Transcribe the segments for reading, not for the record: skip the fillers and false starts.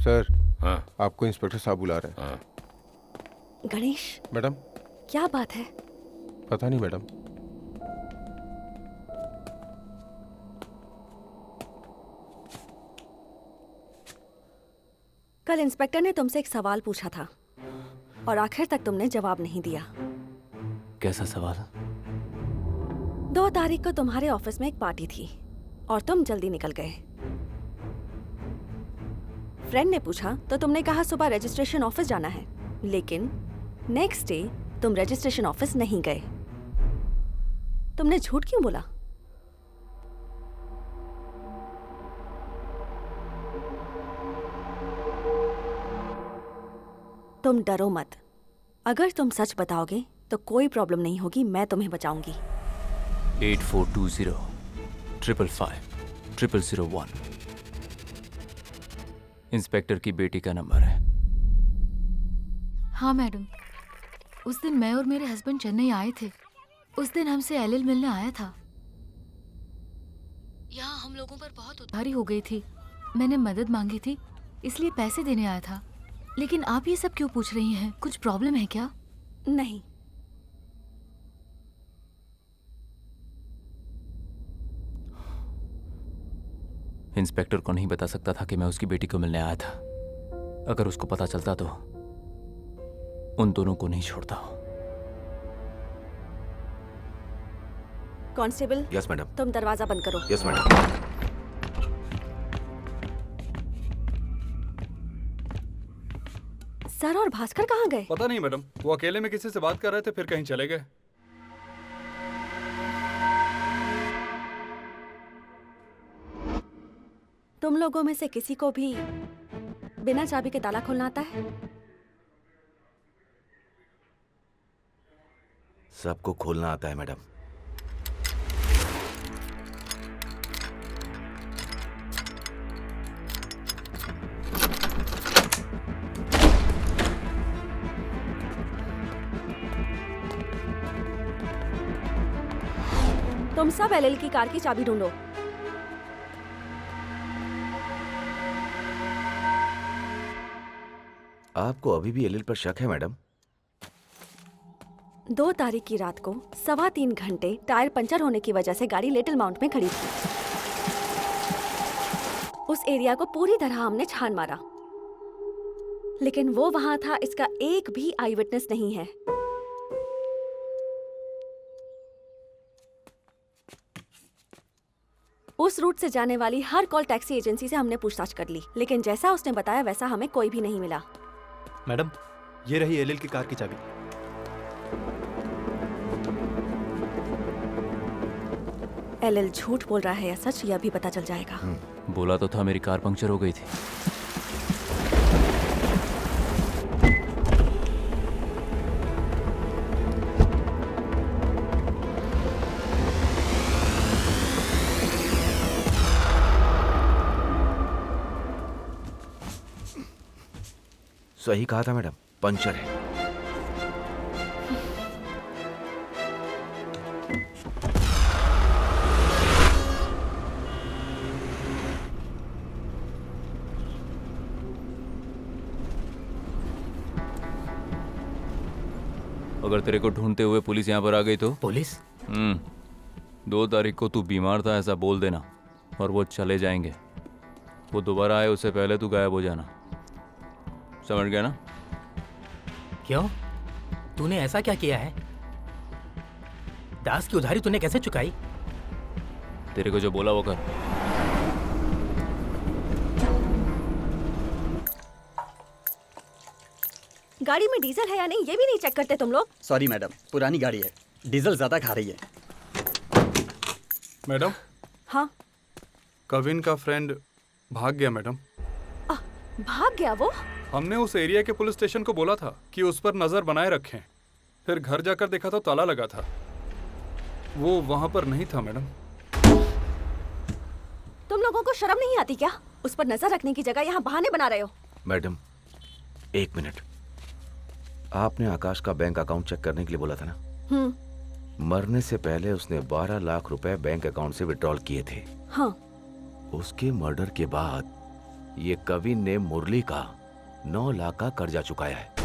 Sir, हाँ आपको inspector साहब बुला रहे हैं। हाँ। गणेश, मैडम, क्या बात है? पता नहीं मैडम। कल इंस्पेक्टर ने तुमसे एक सवाल पूछा था और आखिर तक तुमने जवाब नहीं दिया। कैसा सवाल? 2 तारीख को तुम्हारे ऑफिस में एक पार्टी थी और तुम जल्दी निकल गए। फ्रेंड ने पूछा तो तुमने कहा सुबह रजिस्ट्रेशन ऑफिस जाना है, लेकिन नेक्स्ट डे तुम रजिस्ट्रेशन ऑफिस नहीं गए। तुमने झूठ क्यों बोला? तुम डरो मत। अगर तुम सच बताओगे तो कोई प्रॉब्लम नहीं होगी, मैं तुम्हें बचाऊंगी। 8420 555 0001 इंस्पेक्टर की बेटी का नंबर है। हाँ मैडम, उस दिन मैं और मेरे हस्बैंड चेन्नई आए थे। उस दिन हमसे एलएल मिलने आया था। यहाँ हम लोगों पर बहुत उधारी हो गई थी। मैंने मदद मांगी थी, इसलिए पैसे देने आया था। लेकिन आप ये सब क्यों पूछ रही हैं? कुछ प्रॉब्लम है क्या? नहीं। इंस्पेक्टर को नहीं बता सकता था कि मैं उसकी बेटी को मिलने आया था। अगर उसको पता चलता तो उन दोनों को नहीं छोड़ता। Constable, yes madam. तुम दरवाजा बंद करो। Yes madam. सर और भास्कर कहाँ गए? पता नहीं मैडम, वो अकेले में किसी से बात कर रहे थे, फिर कहीं चले गए। तुम लोगों में से किसी को भी बिना चाबी के ताला खोलना आता है? सबको खोलना आता है मैडम। तुम सब एलएल की कार की चाबी ढूंढो। आपको अभी भी एलएल पर शक है मैडम? 2 तारीख की रात को 3.25 घंटे टायर पंचर होने की वजह से गाड़ी लिटिल माउंट में खड़ी थी। उस एरिया को पूरी तरह हमने छान मारा, लेकिन वो वहां था, इसका एक भी आई विटनेस नहीं है। उस रूट से जाने वाली हर कॉल टैक्सी एजेंसी से हमने पूछताछ कर ली, लेकिन जैसा उसने बताया वैसा हमें कोई भी नहीं मिला। मैडम, ये रही एलएल की कार की चाबी। एलएल झूठ बोल रहा है या सच, यह भी पता चल जाएगा। बोला तो था मेरी कार पंक्चर हो गई थी। सही कहा था मैडम, पंचर है। अगर तेरे को ढूंढते हुए पुलिस यहाँ पर आ गई तो? पुलिस? 2 तारीख को तू बीमार था ऐसा बोल देना और वो चले जाएंगे। वो दोबारा आए उससे पहले तू गायब हो जाना, समझ गया ना? क्यों? तूने ऐसा क्या किया है? दास की उधारी तूने कैसे चुकाई? तेरे को जो बोला वो कर। गाड़ी में डीजल है या नहीं ये भी नहीं चेक करते तुम लोग? सॉरी मैडम, पुरानी गाड़ी है, डीजल ज्यादा खा रही है। मैडम, हाँ। कविन का फ्रेंड भाग गया मैडम। भाग गया वो? हमने उस एरिया के पुलिस स्टेशन को बोला था कि उस पर नजर बनाए रखें, फिर घर जाकर देखा तो ताला लगा था। वो वहां पर नहीं था मैडम। तुम लोगों को शर्म नहीं आती क्या? उस पर नजर रखने की जगह यहाँ बहाने बना रहे हो। Madam, 1 minute. आपने आकाश का बैंक अकाउंट चेक करने के लिए बोला था ना? मरने से पहले उसने 12 लाख रुपए बैंक अकाउंट से विड्रॉल किए थे। हाँ। उसके मर्डर के बाद ये कविन ने मुरली का 9 लाख का कर्जा चुकाया है।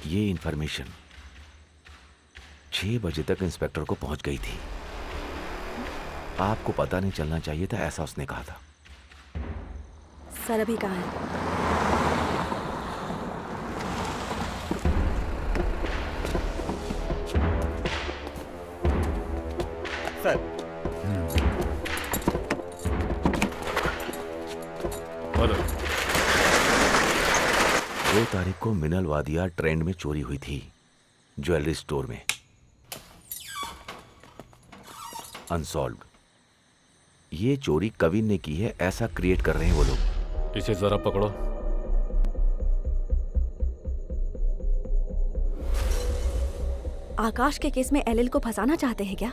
ये इंफॉर्मेशन 6 बजे तक इंस्पेक्टर को पहुंच गई थी। आपको पता नहीं चलना चाहिए था, ऐसा उसने कहा था। सर अभी कहाँ है? सर, 2 तारीख को मिनल वादिया ट्रेंड में चोरी हुई थी, ज्वेलरी स्टोर में। अनसॉल्व्ड। ये चोरी कविन ने की है, ऐसा क्रिएट कर रहे हैं वो लोग। इसे जरा पकड़ो। आकाश के केस में एलएल को फंसाना चाहते हैं क्या?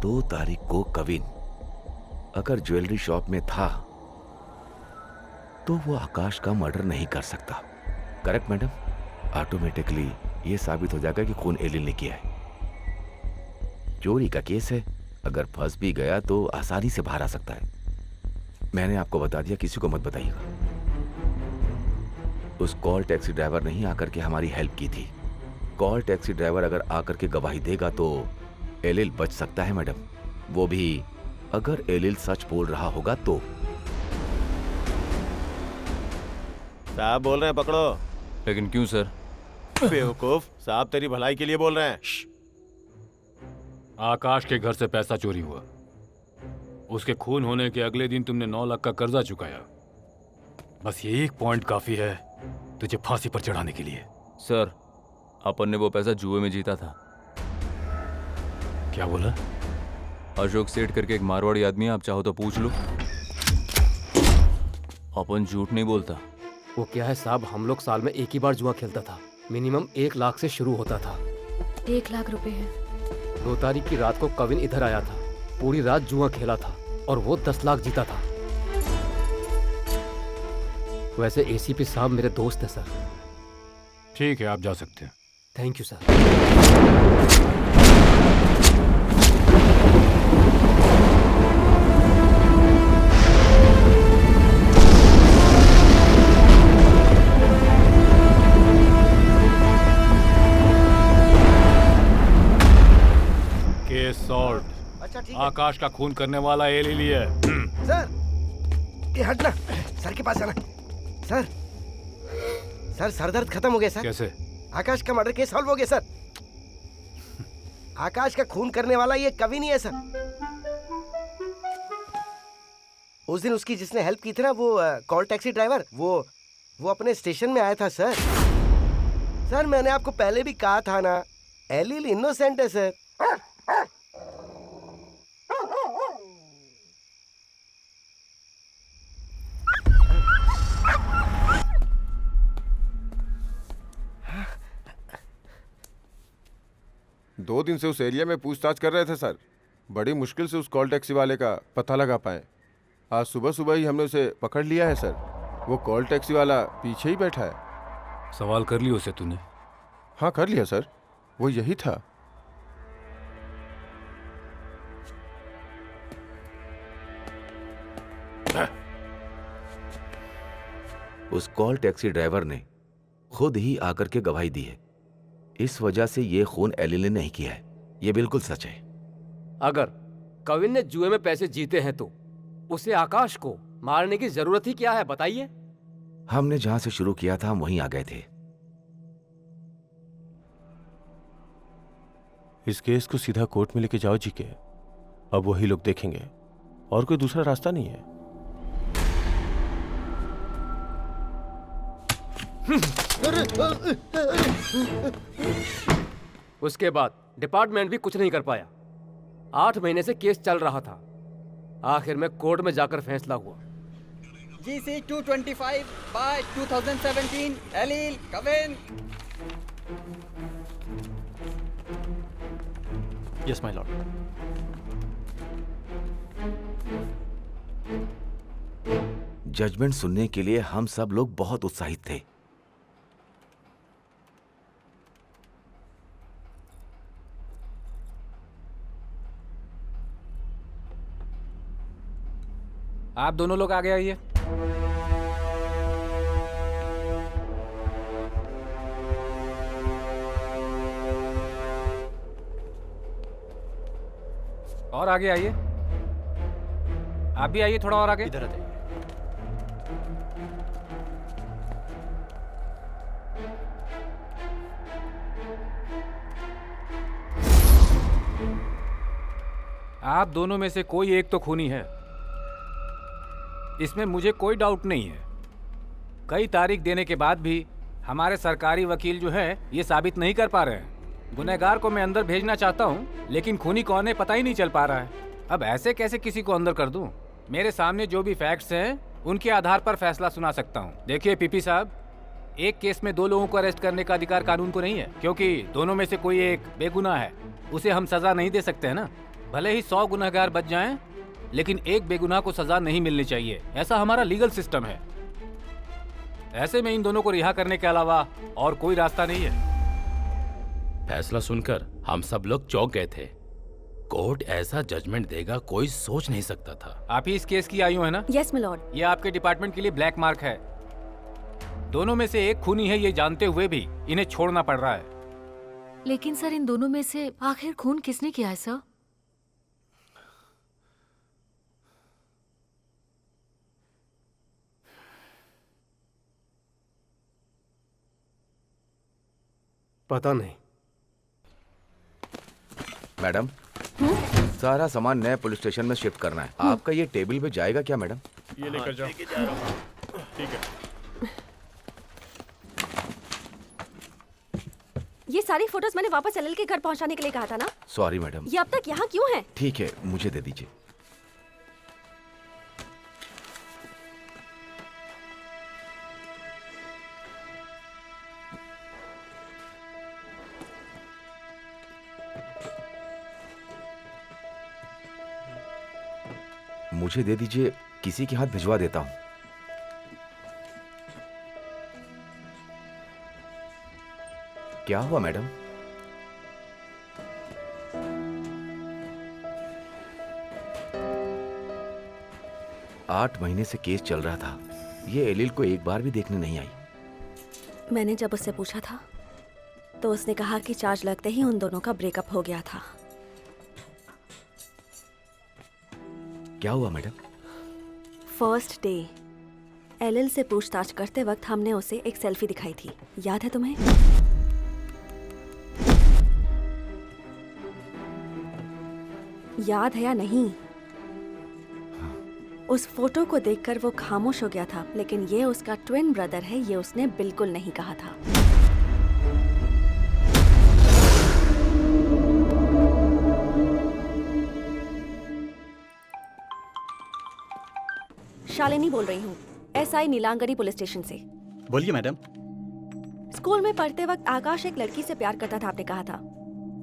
2 तारीख को कविन अगर ज्वेलरी शॉप में था तो वो आकाश का मर्डर नहीं कर सकता। Correct madam? ऑटोमेटिकली ये साबित हो जाएगा कि खून एलिल ने किया है। चोरी का केस है, अगर फंस भी गया तो आसानी से बाहर आ सकता है। मैंने आपको बता दिया, किसी को मत बताइएगा। उस कॉल टैक्सी ड्राइवर ने ही आकर के हमारी हेल्प की थी। कॉल टैक्सी ड्राइवर अगर आकर के गवाही देगा तो एलिल बच सकता है मैडम, वो भी अगर एलिल सच बोल रहा होगा तो। साहब बोल रहे हैं, पकड़ो। लेकिन क्यों सर? बेवकूफ, साहब तेरी भलाई के लिए बोल रहे हैं। आकाश के घर से पैसा चोरी हुआ, उसके खून होने के अगले दिन तुमने 9 लाख का कर्जा चुकाया। बस ये एक पॉइंट काफी है तुझे फांसी पर चढ़ाने के लिए। सर, अपन ने वो पैसा जुए में जीता था। क्या बोला? अशोक सेठ करके एक मारवाड़ी आदमी है, आप चाहो तो पूछ लो। अपन झूठ नहीं बोलता। वो क्या है साहब, हम लोग साल में एक ही बार जुआ खेलता था। मिनिमम 1 लाख से शुरू होता था। 1 लाख रुपए है। 2 तारीख की रात को कविन इधर आया था, पूरी रात जुआ खेला था और वो 10 लाख जीता था। वैसे एसीपी साहब मेरे दोस्त हैं सर। ठीक है, आप जा सकते हैं। Thank you sir. Case solve. अच्छा ठीक है। आकाश का खून करने वाला एलिल ही है। सर, ये हटना, सर के पास जाना। सर, सर दर्द खत्म हो गया सर। कैसे? आकाश का मर्डर केस सॉल्व हो गया सर। आकाश का खून करने वाला ये कवि नहीं है सर। उस दिन उसकी जिसने हेल्प की थी ना, वो कॉल टैक्सी ड्राइवर, वो अपने स्टेशन में आया था सर। सर मैंने आपको पहले भी कहा था ना, एलिल इनोसेंट है सर। दो दिन से उस एरिया में पूछताछ कर रहे थे सर। बड़ी मुश्किल से उस कॉल टैक्सी वाले का पता लगा पाए। आज सुबह सुबह ही हमने उसे पकड़ लिया है सर। वो कॉल टैक्सी वाला पीछे ही बैठा है। सवाल कर लिया उसे तूने? हाँ कर लिया सर, वो यही था। उस कॉल टैक्सी ड्राइवर ने खुद ही आकर के गवाही दी है। इस वजह से ये खून एलिल ने नहीं किया है, ये बिल्कुल सच है। अगर कविन ने जुए में पैसे जीते हैं तो उसे आकाश को मारने की जरूरत ही क्या है, बताइए। हमने जहां से शुरू किया था हम वहीं आ गए थे। इस केस को सीधा कोर्ट में लेके जाओ जी के, अब वही लोग देखेंगे, और कोई दूसरा रास्ता नहीं है। उसके बाद डिपार्टमेंट भी कुछ नहीं कर पाया। 8 महीने से केस चल रहा था, आखिर में कोर्ट में जाकर फैसला हुआ। GC 225 by 2017 Elil Kavin. Yes my lord. Judgment सुनने के लिए हम सब लोग बहुत उत्साहित थे। आप दोनों लोग आगे आइए। और आगे आइए। आप भी आइए, थोड़ा और आगे। इधर आ जाइए। आप दोनों में से कोई एक तो खूनी है, इसमें मुझे कोई डाउट नहीं है। कई तारीख देने के बाद भी हमारे सरकारी वकील जो है ये साबित नहीं कर पा रहे हैं। गुनहगार को मैं अंदर भेजना चाहता हूँ, लेकिन खूनी कौन है पता ही नहीं चल पा रहा है। अब ऐसे कैसे किसी को अंदर कर दूँ? मेरे सामने जो भी फैक्ट्स हैं उनके आधार पर फैसला सुना सकता हूँ। देखिए पीपी साहब, एक केस में 2 लोगों को अरेस्ट करने का अधिकार कानून को नहीं है, क्योंकि दोनों में से कोई एक बेगुनाह है, उसे हम सजा नहीं दे सकते हैं ना। भले ही 100 गुनहगार बच जाएं, लेकिन एक बेगुनाह को सजा नहीं मिलनी चाहिए। ऐसा हमारा लीगल सिस्टम है। ऐसे में इन दोनों को रिहा करने के अलावा और कोई रास्ता नहीं है। फैसला सुनकर हम सब लोग चौंक गए थे। कोर्ट ऐसा जजमेंट देगा कोई सोच नहीं सकता था। आप ही इस केस की आयु है ना? Yes milord. ये आपके डिपार्टमेंट के लिए ब्लैक मार्क है। दोनों में से एक खूनी है, ये जानते हुए भी इन्हें छोड़ना पड़ रहा है। लेकिन सर, इन दोनों में से आखिर खून किसने किया है सर? पता नहीं। मैडम, सारा सामान नए पुलिस स्टेशन में शिफ्ट करना है। आपका ये टेबल पे जाएगा क्या मैडम? ये लेकर जाओ। ठीक है। ये सारी फोटोज मैंने वापस एलएल के घर पहुंचाने के लिए कहा था ना? Sorry madam. ये अब तक यहाँ क्यों है? ठीक है, मुझे दे दीजिए। मुझे दे दीजिए, किसी के हाथ भिजवा देता हूं। क्या हुआ मैडम? आठ महीने से केस चल रहा था। ये एलिल को एक बार भी देखने नहीं आई। मैंने जब उससे पूछा था तो उसने कहा कि चार्ज लगते ही उन दोनों का ब्रेकअप हो गया था। क्या हुआ मैडम? फर्स्ट डे एलएल से पूछताछ करते वक्त हमने उसे एक सेल्फी दिखाई थी, याद है तुम्हें? याद है या नहीं? उस फोटो को देखकर वो खामोश हो गया था, लेकिन ये उसका ट्विन ब्रदर है, ये उसने बिल्कुल नहीं कहा था। शालिनी बोल रही हूँ, एसआई नीलांगरी पुलिस स्टेशन से। बोलिए मैडम। स्कूल में पढ़ते वक्त आकाश एक लड़की से प्यार करता था, आपने कहा था।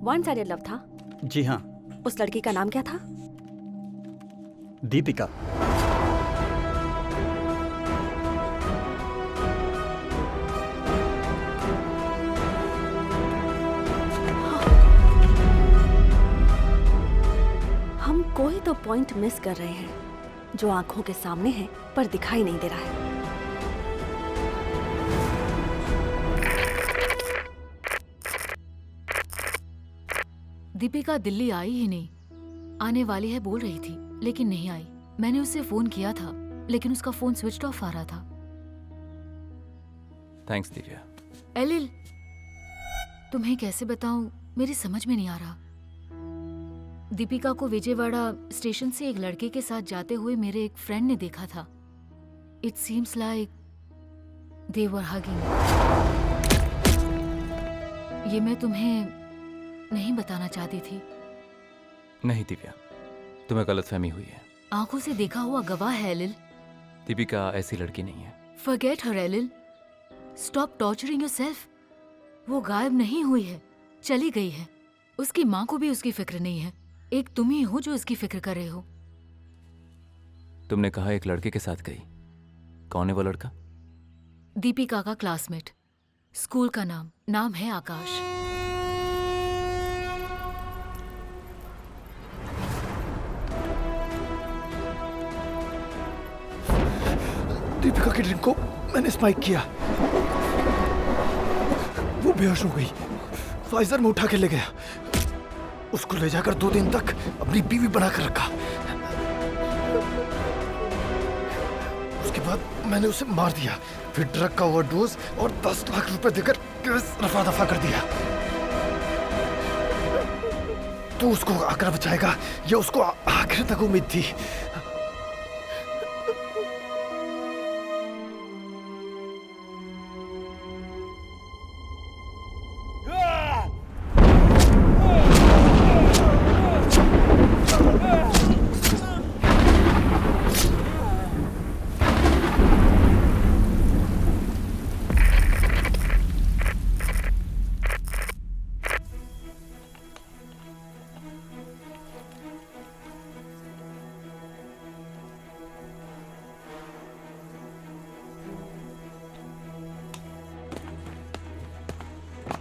वन साइडेड लव था। जी हाँ। उस लड़की का नाम क्या था? दीपिका। हम कोई तो पॉइंट मिस कर रहे हैं जो आंखों के सामने है पर दिखाई नहीं दे रहा है। दीपिका दिल्ली आई ही नहीं। आने वाली है बोल रही थी, लेकिन नहीं आई। मैंने उससे फोन किया था, लेकिन उसका फोन स्विच ऑफ आ रहा था। थैंक्स दिव्या। एलिल, तुम्हें कैसे बताऊं, मेरी समझ में नहीं आ रहा। दीपिका को विजयवाड़ा स्टेशन से एक लड़के के साथ जाते हुए मेरे एक फ्रेंड ने देखा था। It seems like they were hugging. ये मैं तुम्हें नहीं बताना चाहती थी। नहीं दिव्या, तुम्हें गलतफहमी हुई है। आंखों से देखा हुआ गवाह है एलिल। दीपिका ऐसी लड़की नहीं है। Forget her Elil. Stop torturing yourself. वो गायब नहीं हुई है, चली गई है। उसकी माँ को भी उसकी फिक्र नहीं है। एक तुम ही हो जो इसकी फिक्र कर रहे हो। तुमने कहा एक लड़के के साथ गई। कौन है वो लड़का? दीपिका का क्लासमेट। स्कूल का नाम है आकाश। दीपिका की ड्रिंक को मैंने स्पाइक किया, वो बेहोश हो गई, फाइजर में उठा के ले गया, उसको ले जाकर 2 दिन तक अपनी बीवी बनाकर रखा। उसके बाद मैंने उसे मार दिया, फिर ड्रग का ओवरडोज और 10 लाख रुपए देकर केस रफा दफा कर दिया। तो उसको आकर बचाएगा, ये उसको आखिर तक उम्मीद थी।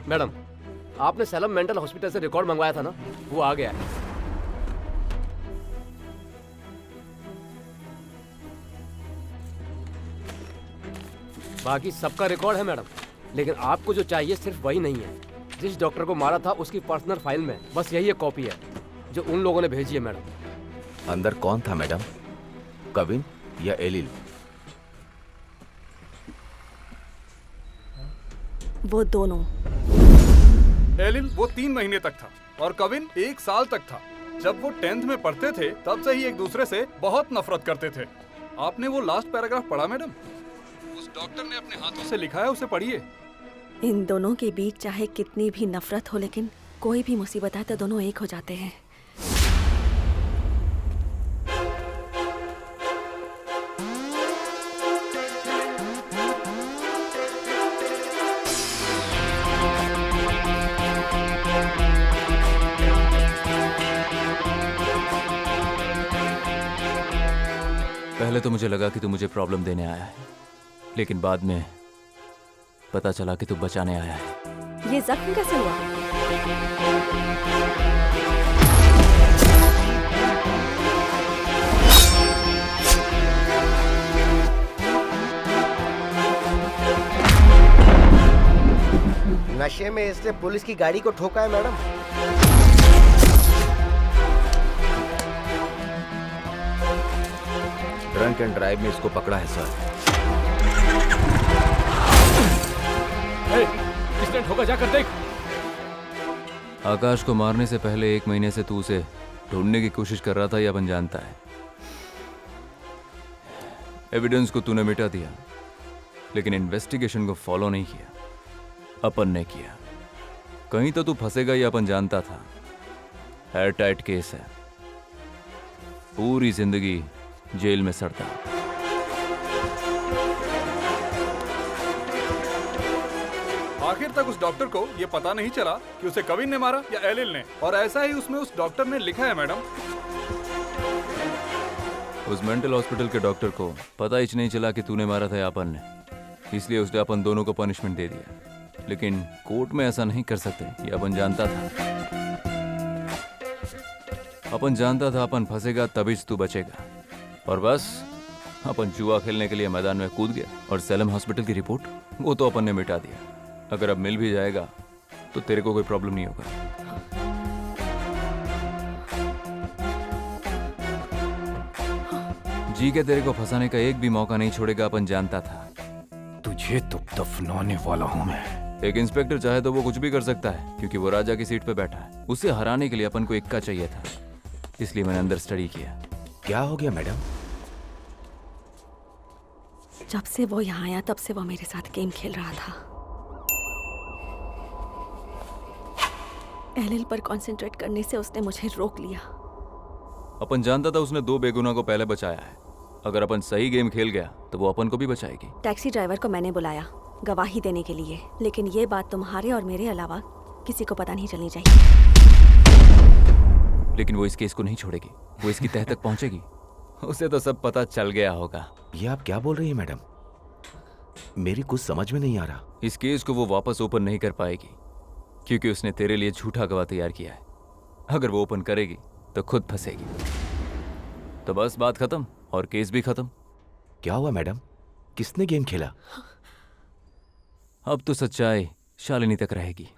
मैडम, आपने सैलम मेंटल हॉस्पिटल से रिकॉर्ड मंगवाया था ना, वो आ गया है। बाकी सबका रिकॉर्ड है मैडम, लेकिन आपको जो चाहिए सिर्फ वही नहीं है। जिस डॉक्टर को मारा था उसकी पर्सनल फाइल में बस यही एक कॉपी है जो उन लोगों ने भेजी है मैडम। अंदर कौन था मैडम, कविन या एलिल? वो दोनों। एलिल वो 3 महीने तक था और कविन 1 साल तक था। जब वो 10th में पढ़ते थे तब से ही एक दूसरे से बहुत नफरत करते थे। आपने वो लास्ट पैराग्राफ पढ़ा मैडम? उस डॉक्टर ने अपने हाथों से लिखा है, उसे पढ़िए। इन दोनों के बीच चाहे कितनी भी नफरत हो, लेकिन कोई भी मुसीबत आए तो दोनों एक हो जाते हैं। पहले तो मुझे लगा कि तू मुझे प्रॉब्लम देने आया है, लेकिन बाद में पता चला कि तू बचाने आया है। ये जख्म कैसे हुआ? नशे में इसने पुलिस की गाड़ी को ठोका है मैडम। ड्रंक एंड ड्राइव में इसको पकड़ा है सर। किसने ठोका, जाकर देख। आकाश को मारने से पहले 1 महीने से तू उसे ढूंढने की कोशिश कर रहा था, यह अपन जानता है। एविडेंस को तूने मिटा दिया, लेकिन इन्वेस्टिगेशन को फॉलो नहीं किया, अपन ने किया। कहीं तो तू फंसेगा, यह अपन जानता था। एयर टाइट केस है, पूरी जिंदगी जेल में सड़ता। आखिर तक उस डॉक्टर को ये पता नहीं चला कि उसे कविन ने मारा या एलिल ने, और ऐसा ही उसमें उस डॉक्टर ने लिखा है मैडम। उस मेंटल हॉस्पिटल के डॉक्टर को पता ही नहीं चला कि तूने मारा था या अपन ने, इसलिए उसने अपन दोनों को पनिशमेंट दे दिया। लेकिन कोर्ट में ऐसा नहीं कर सकते, ये अपन जानता था। अपन जानता था अपन फंसेगा तभी तू बचेगा, और बस अपन जुआ खेलने के लिए मैदान में कूद गया। और सैलम हॉस्पिटल की रिपोर्ट वो तो अपन ने मिटा दिया। अगर अब मिल भी जाएगा तो तेरे को कोई प्रॉब्लम नहीं होगा। जी के तेरे को फंसाने का एक भी मौका नहीं छोड़ेगा, अपन जानता था। तुझे तो दफनाने वाला हूं मैं। एक इंस्पेक्टर चाहे तो वो कुछ भी कर सकता है, क्योंकि वो राजा की सीट पे बैठा है। उसे हराने के लिए अपन को इक्का चाहिए था, इसलिए मैंने अंदर स्टडी किया। क्या हो गया मैडम? जब से वो यहाँ आया तब से वो मेरे साथ गेम खेल रहा था। एलिल पर कंसंट्रेट करने से उसने मुझे रोक लिया। अपन जानता था उसने 2 बेगुनाह को पहले बचाया है। अगर अपन सही गेम खेल गया तो वो अपन को भी बचाएगी। टैक्सी ड्राइवर को मैंने बुलाया गवाही देने के लिए, लेकिन ये बात तुम्हारे और मेरे अलावा किसी को पता नहीं चलनी चाहिए। लेकिन वो इस केस को नहीं छोड़ेगी, वो इसकी तह तक पहुंचेगी। उसे तो सब पता चल गया होगा। ये आप क्या बोल रही हैं मैडम? मेरी कुछ समझ में नहीं आ रहा। इस केस को वो वापस ओपन नहीं कर पाएगी, क्योंकि उसने तेरे लिए झूठा गवाह तैयार किया है। अगर वो ओपन करेगी तो खुद फंसेगी। तो बस बात खत्म और केस भी खत्म। क्या हुआ मैडम? किसने गेम खेला? अब तो सच्चाई शालिनी तक रहेगी।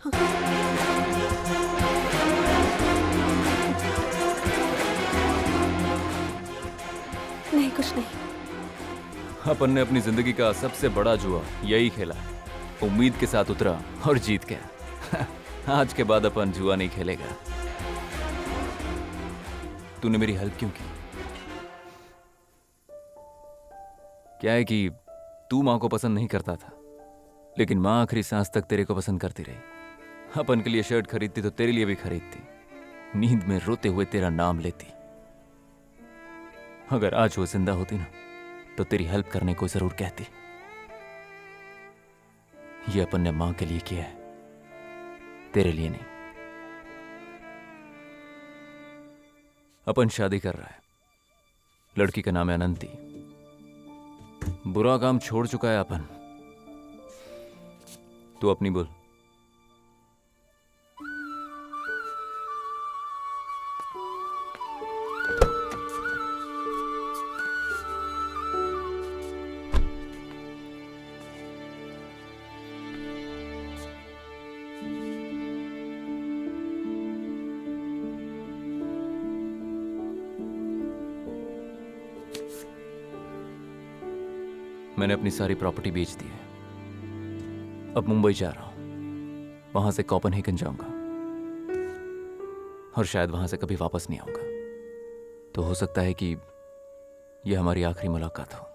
नहीं, कुछ नहीं। अपन ने अपनी जिंदगी का सबसे बड़ा जुआ यही खेला, उम्मीद के साथ उतरा और जीत गया। आज के बाद अपन जुआ नहीं खेलेगा। तूने मेरी हेल्प क्यों की? क्या है कि तू मां को पसंद नहीं करता था, लेकिन मां आखिरी सांस तक तेरे को पसंद करती रही। अपन के लिए शर्ट खरीदती तो तेरे लिए भी खरीदती, नींद में रोते हुए तेरा नाम लेती। अगर आज वो जिंदा होती ना तो तेरी हेल्प करने को जरूर कहती। ये अपन ने मां के लिए किया है, तेरे लिए नहीं। अपन शादी कर रहा है, लड़की का नाम है अनंती। बुरा काम छोड़ चुका है अपन। तू अपनी बोल। मैंने अपनी सारी प्रॉपर्टी बेच दी है। अब मुंबई जा रहा हूं, वहां से कोपेनहेगन जाऊंगा और शायद वहां से कभी वापस नहीं आऊंगा। तो हो सकता है कि यह हमारी आखिरी मुलाकात हो।